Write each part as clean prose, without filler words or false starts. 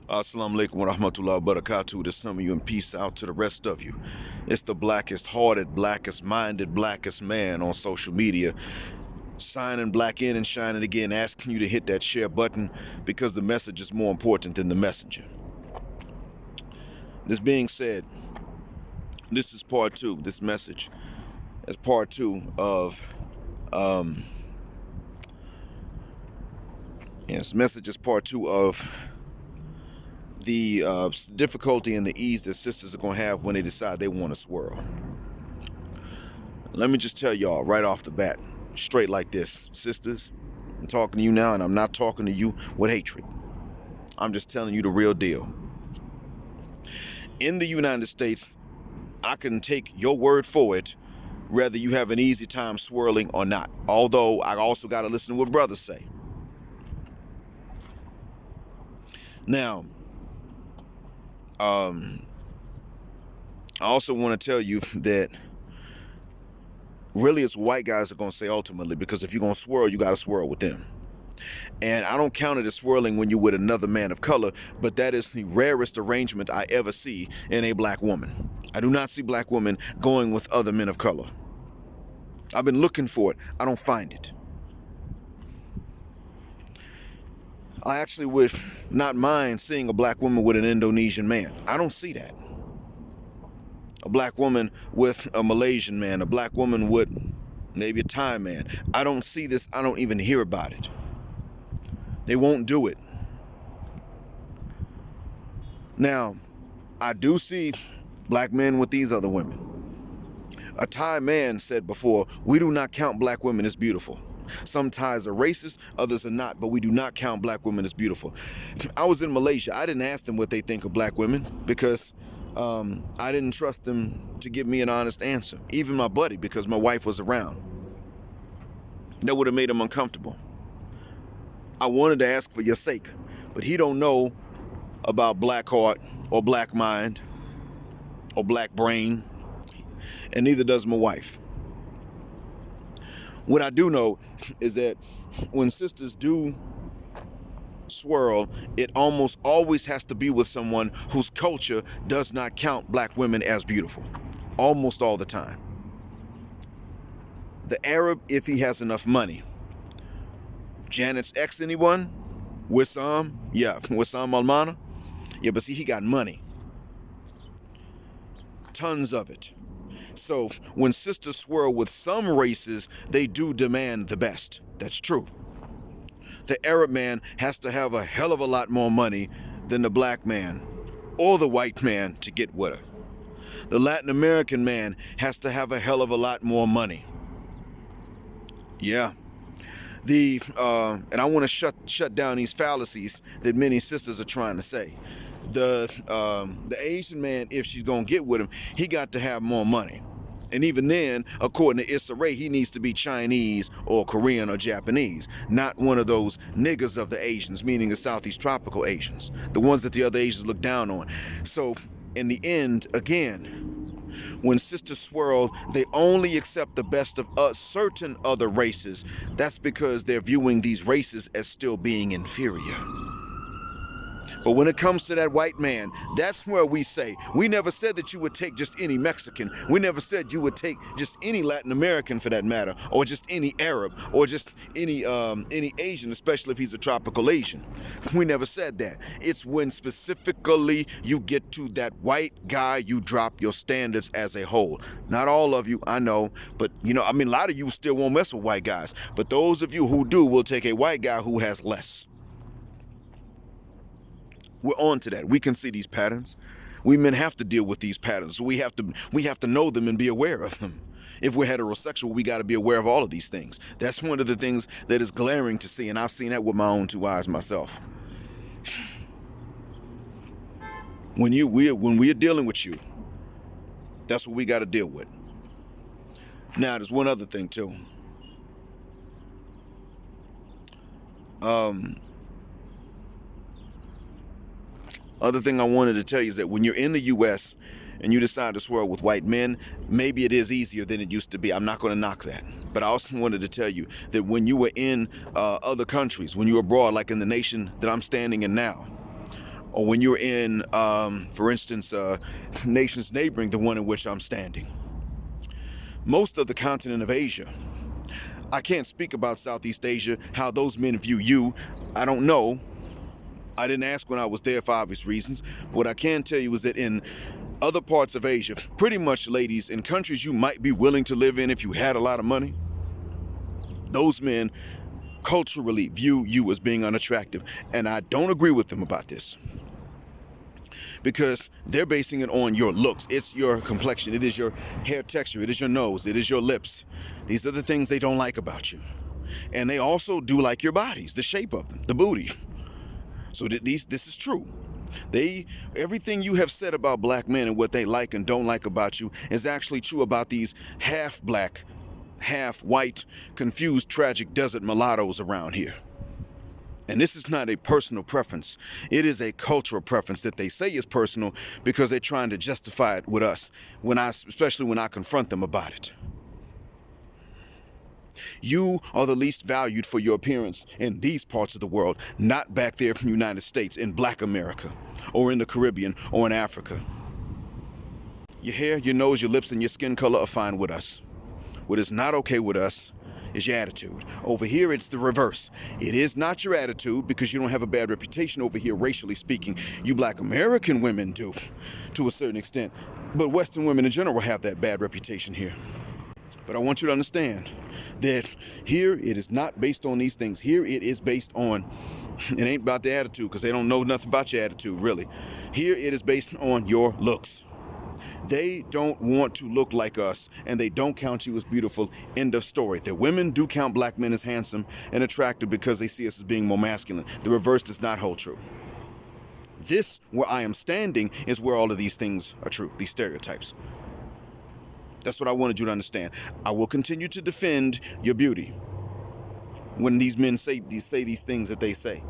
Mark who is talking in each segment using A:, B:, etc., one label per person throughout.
A: Assalamu alaikum wa rahmatullahi wa barakatuh to some of you and peace out to the rest of you. It's the blackest hearted, blackest minded, blackest man on social media. Signing black in and shining again, asking you to hit that share button because the message is more important than the messenger. This being said, this is part two. This message is part two of this message is part two of the difficulty and the ease that sisters are going to have when they decide they want to swirl. Let me just tell y'all right off the bat, straight like this. Sisters, I'm talking to you now, and I'm not talking to you with hatred. I'm just telling you the real deal. In the United States, I can take your word for it, whether you have an easy time swirling or not. Although, I also got to listen to what brothers say. Now, I also want to tell you that really it's white guys that are going to say ultimately, because if you're going to swirl, you got to swirl with them. And I don't count it as swirling when you're with another man of color, but that is the rarest arrangement I ever see in a black woman. I do not see black women going with other men of color. I've been looking for it. I don't find it. I actually would not mind seeing a black woman with an Indonesian man. I don't see that. A black woman with a Malaysian man, a black woman with maybe a Thai man. I don't see this. I don't even hear about it. They won't do it. Now, I do see black men with these other women. A Thai man said before, we do not count black women as beautiful. Some Thais are racist, others are not, but we do not count black women as beautiful. I was in Malaysia. I didn't ask them what they think of black women because I didn't trust them to give me an honest answer. Even my buddy, because my wife was around. That would have made him uncomfortable. I wanted to ask for your sake, but he don't know about black heart or black mind or black brain, and neither does my wife. What I do know is that when sisters do swirl, it almost always has to be with someone whose culture does not count black women as beautiful. Almost all the time. The Arab, if he has enough money. Janet's ex, anyone? Wissam? Yeah, Wissam Almana? Yeah, but see, he got money. Tons of it. So when sisters swirl with some races, they do demand the best. That's true. The Arab man has to have a hell of a lot more money than the black man or the white man to get with her. The Latin American man has to have a hell of a lot more money. Yeah. And I want to shut down these fallacies that many sisters are trying to say. The Asian man, if she's gonna get with him, he got to have more money. And even then, according to Issa Rae, he needs to be Chinese or Korean or Japanese, not one of those niggas of the Asians, meaning the Southeast tropical Asians, the ones that the other Asians look down on. So in the end, again, when sisters swirl, they only accept the best of certain other races. That's because they're viewing these races as still being inferior. But when it comes to that white man, that's where we say, we never said that you would take just any Mexican. We never said you would take just any Latin American for that matter, or just any Arab, or just any Asian, especially if he's a tropical Asian. We never said that. It's when specifically you get to that white guy, you drop your standards as a whole. Not all of you, I know, but a lot of you still won't mess with white guys. But those of you who do will take a white guy who has less. We're on to that. We can see these patterns. We men have to deal with these patterns. So we have to know them and be aware of them. If we're heterosexual, we got to be aware of all of these things. That's one of the things that is glaring to see, and I've seen that with my own two eyes myself. When we are dealing with you, that's what we got to deal with. Now, there's one other thing too. Other thing I wanted to tell you is that when you're in the U.S. and you decide to swirl with white men, maybe it is easier than it used to be. I'm not going to knock that. But I also wanted to tell you that when you were in other countries, when you were abroad, like in the nation that I'm standing in now, or when you're in, for instance, nations neighboring the one in which I'm standing. Most of the continent of Asia, I can't speak about Southeast Asia, how those men view you. I don't know. I didn't ask when I was there for obvious reasons. But what I can tell you is that in other parts of Asia, pretty much, ladies, in countries you might be willing to live in if you had a lot of money, those men culturally view you as being unattractive. And I don't agree with them about this, because they're basing it on your looks. It's your complexion. It is your hair texture. It is your nose. It is your lips. These are the things they don't like about you. And they also do like your bodies, the shape of them, the booty. So this is true. Everything you have said about black men and what they like and don't like about you is actually true about these half black, half white, confused, tragic desert mulattoes around here. And this is not a personal preference. It is a cultural preference that they say is personal because they're trying to justify it with us, especially when I confront them about it. You are the least valued for your appearance in these parts of the world, not back there from the United States, in Black America, or in the Caribbean, or in Africa. Your hair, your nose, your lips, and your skin color are fine with us. What is not okay with us is your attitude. Over here, it's the reverse. It is not your attitude, because you don't have a bad reputation over here, racially speaking. You Black American women do, to a certain extent. But Western women in general have that bad reputation here. But I want you to understand that here it is not based on these things. Here it is based on, it ain't about the attitude, because they don't know nothing about your attitude, really. Here it is based on your looks. They don't want to look like us, and they don't count you as beautiful. End of story. The women do count black men as handsome and attractive because they see us as being more masculine. The reverse does not hold true. This, where I am standing, is where all of these things are true, these stereotypes. That's what I wanted you to understand. I will continue to defend your beauty when these men say these things that they say.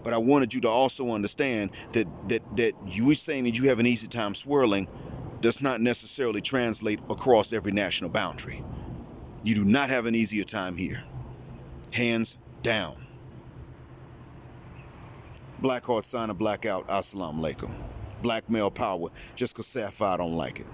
A: But I wanted you to also understand that you saying that you have an easy time swirling does not necessarily translate across every national boundary. You do not have an easier time here. Hands down. Black heart sign of blackout. Assalamu alaikum. Black male power. Just 'cause Sapphire don't like it.